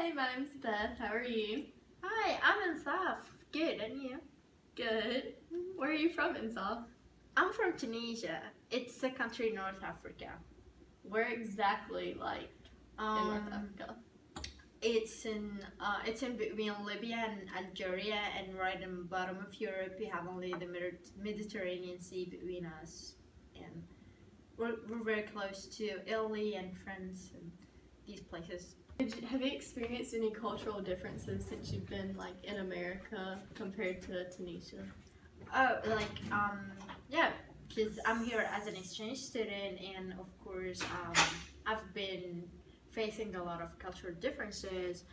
Hi, my name's Beth. How are you? Hi, I'm Insaf. Good, and you? Good. Where are you from, Insaf? I'm from Tunisia. It's a country in North Africa. Where exactly, like, in North Africa? It's in between Libya and Algeria, and right in the bottom of Europe. We have only the Mediterranean Sea between us, and we're very close to Italy and France and these places. Have you experienced any cultural differences since you've been, like, in America compared to Tunisia? Oh, yeah, because I'm here as an exchange student, and of course, I've been facing a lot of cultural differences,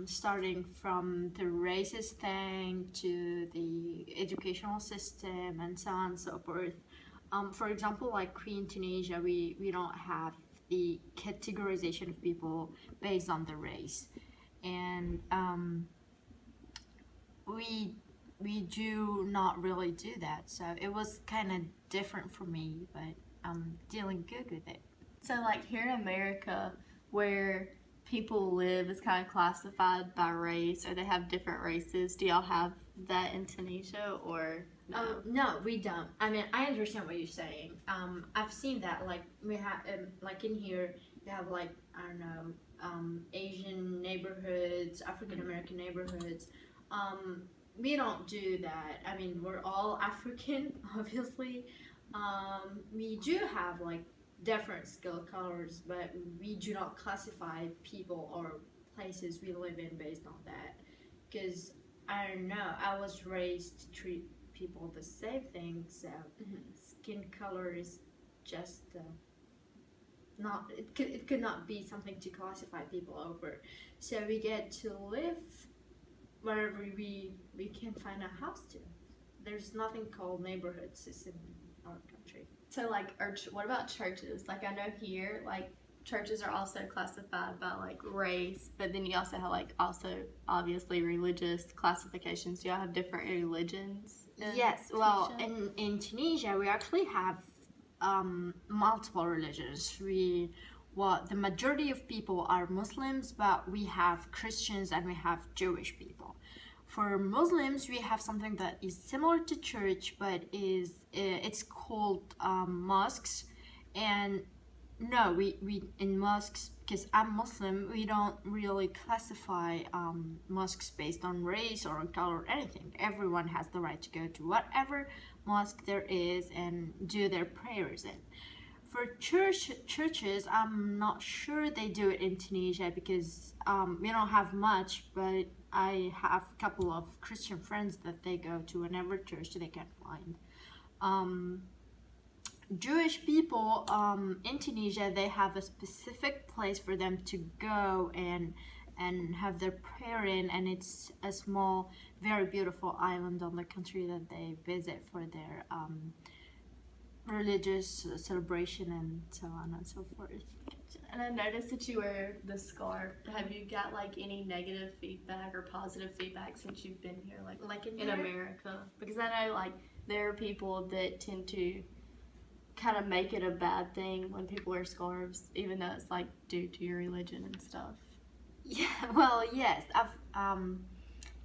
starting from the racist thing to the educational system and so on and so forth. For example, like we in Tunisia, we don't have the categorization of people based on the race, and we do not really do that. So it was kind of different for me, but I'm dealing good with it. So, like, here in America, where people live is kind of classified by race, or they have different races. Do y'all have that in Tunisia, or no? No, we don't. I mean, I understand what you're saying. I've seen that. Like we have, like in here, we have like I don't know, Asian neighborhoods, African American neighborhoods. We don't do that. I mean, we're all African, obviously. We do have like different skill colors, but we do not classify people or places we live in based on that. Because I don't know, I was raised to treat people the same thing, so skin color is just not, it could not be something to classify people over. So we get to live wherever we can find a house to. There's nothing called neighborhoods in our country. So, like, what about churches? Like, I know here, like, churches are also classified by, like, race, but then you also have, like, also, obviously, religious classifications. Do y'all have different religions? Yes, well, in Tunisia, we actually have multiple religions. The majority of people are Muslims, but we have Christians and we have Jewish people. For Muslims, we have something that is similar to church, but it's called mosques. And no, we in mosques, because I'm Muslim, we don't really classify mosques based on race or on color or anything. Everyone has the right to go to whatever mosque there is and do their prayers in. For churches, I'm not sure they do it in Tunisia because we don't have much, but I have a couple of Christian friends that they go to whenever church they can find. Jewish people in Tunisia, they have a specific place for them to go and have their prayer in, and it's a small, very beautiful island on the country that they visit for their religious celebration and so on and so forth. And I noticed that you wear the scarf. Have you got like any negative feedback or positive feedback since you've been here, like in America? Because I know like there are people that tend to kind of make it a bad thing when people wear scarves, even though it's like due to your religion and stuff. Yeah, well, yes.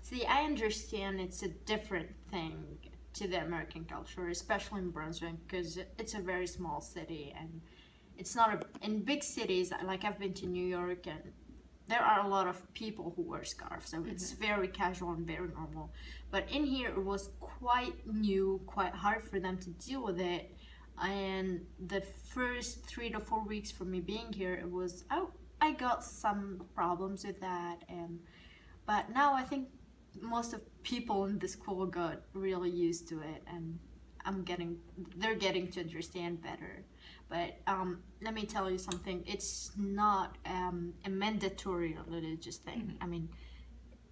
See, I understand it's a different thing to the American culture, especially in Brunswick, because it's a very small city, and it's not in big cities. Like I've been to New York, and there are a lot of people who wear scarves, so it's very casual and very normal. But in here, it was quite new, quite hard for them to deal with it. And the first 3 to 4 weeks for me being here, it was I got some problems with that, but now I think most of people in the school got really used to it, and they're getting to understand better. But let me tell you something, it's not a mandatory religious thing. I mean,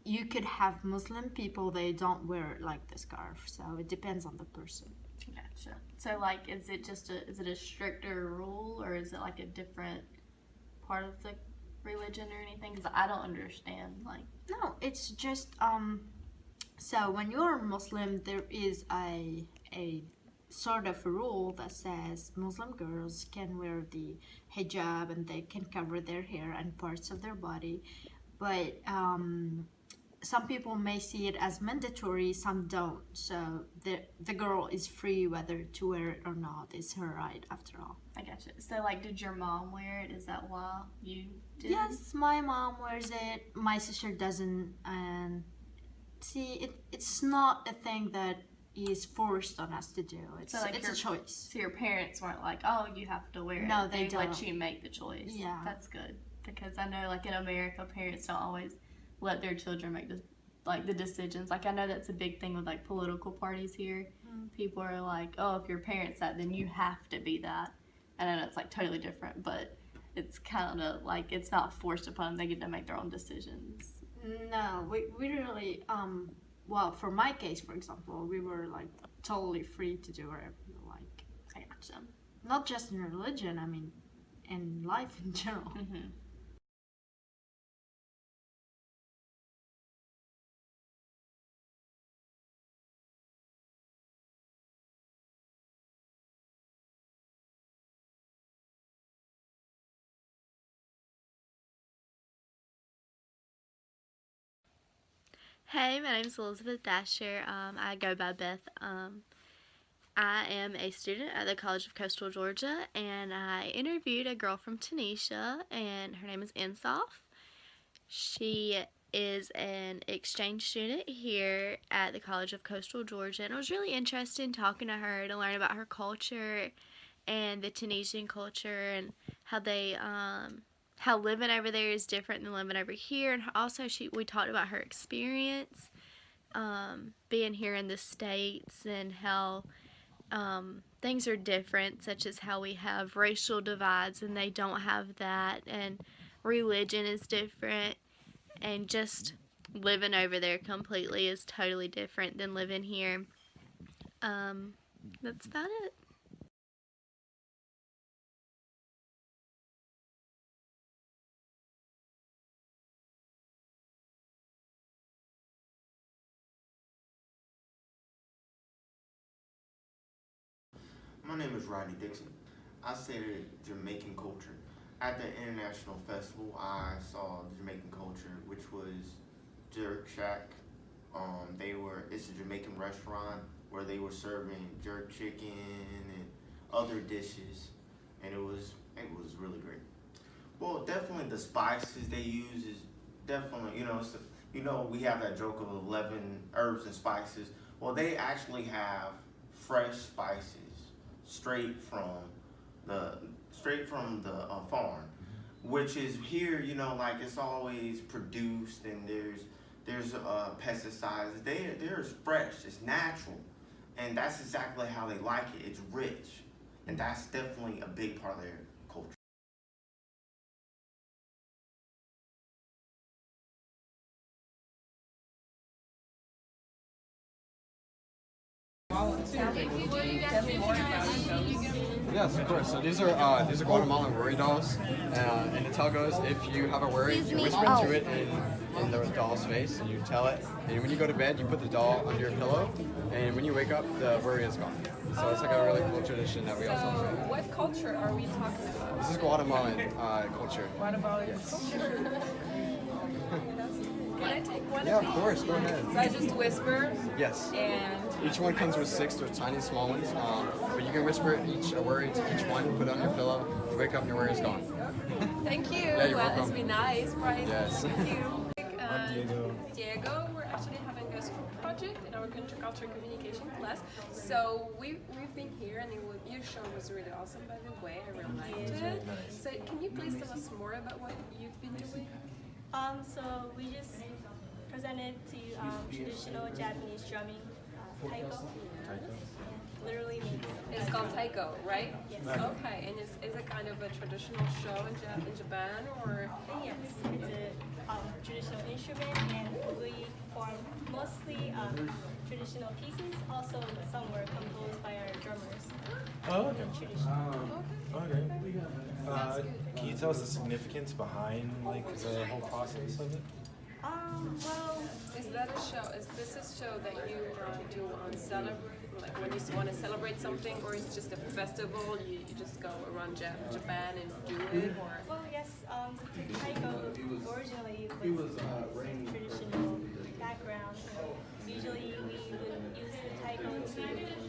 you could have Muslim people, they don't wear like the scarf, so it depends on the person. Gotcha. So like, is it a stricter rule, or is it like a different part of the religion or anything? Because I don't understand. Like, no, it's just so when you're Muslim, there is a sort of a rule that says Muslim girls can wear the hijab and they can cover their hair and parts of their body. but some people may see it as mandatory, some don't. So the girl is free whether to wear it or not. It's her right after all. I gotcha. So, like, did your mom wear it? Is that why you did? Yes, my mom wears it. My sister doesn't. And see, it's not a thing that is forced on us to do. It's So, like, it's a choice. So your parents weren't like, oh, you have to wear it. No, they let don't. you make the choice. Yeah. That's good. Because I know, like, in America, parents don't always let their children make the decisions. Like, I know that's a big thing with, like, political parties here. People are like, oh, if your parents that, then you have to be that. And I know it's, like, totally different, but it's kind of like it's not forced upon them. They get to make their own decisions. No, we really well, for my case, for example, we were like totally free to do whatever we like. I gotcha. Not just in religion, I mean in life in general. Mm-hmm. Hey, my name is Elizabeth Dasher. I go by Beth. I am a student at the College of Coastal Georgia, and I interviewed a girl from Tunisia, and her name is Insaf. She is an exchange student here at the College of Coastal Georgia, and it was really interesting talking to her to learn about her culture and the Tunisian culture and how they how living over there is different than living over here. And also we talked about her experience being here in the States and how things are different, such as how we have racial divides and they don't have that, and religion is different, and just living over there completely is totally different than living here. That's about it. My name is Rodney Dixon. I studied Jamaican culture. At the International Festival, I saw the Jamaican culture, which was Jerk Shack. It's a Jamaican restaurant where they were serving jerk chicken and other dishes, and it was really great. Well, definitely the spices they use is definitely, we have that joke of 11 herbs and spices. Well, they actually have fresh spices straight from the farm, which is here, like it's always produced, and there's pesticides. There's fresh, it's natural, and that's exactly how they like it. It's rich, and that's definitely a big part of their culture. Yes, of course. So these are Guatemalan worry dolls, and the tell goes, if you have a worry, you whisper into it in the doll's face, and you tell it. And when you go to bed, you put the doll under your pillow, and when you wake up, the worry is gone. So it's like a really cool tradition that we also have. What culture are we talking about? This is Guatemalan culture. Guatemalan Yes. culture. Can I take one Yeah, of of these? course. Go ahead. So I just whisper, Yes. and Each one comes with 6. They're tiny, small ones. But you can whisper a worry to each one, put it on your pillow, you wake up and your worry is gone. thank you. Yeah, you're It's welcome. been nice, Bryce. Yes. Thank you. I'm Diego. Diego, we're actually having a school project in our Intercultural communication class. So we've been here, and your show was really awesome, by the way. I really liked it. So can you please tell us more about what you've been doing? So we just presented to traditional Japanese drumming, taiko. Literally means. It's called taiko, right? Yes. Okay, and is it kind of a traditional show in Japan, or? Yes, it's a traditional instrument, and we perform mostly traditional pieces. Also, some were composed by our drummers. Oh, okay. Traditional. Okay. Can you tell us the significance behind the whole process of it? Well, Is that a show? Is this a show that you do on like when you want to celebrate something, or is it just a festival? You just go around Japan and do it, or? Well, yes, the taiko originally was traditional background. Usually we would use the taiko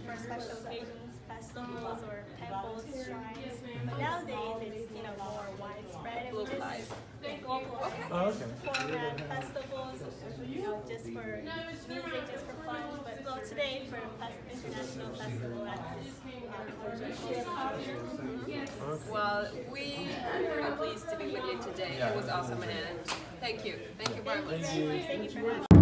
for special occasions, festivals, or temples, shrines. But nowadays it's more widespread. And Localized. Localized. Oh, okay. Format festivals, just for music, just for fun. But well, today for international festival at this Well, we are really pleased to be with you today. It was awesome, and thank you. Thank you very much. Thank you. Thank you very much.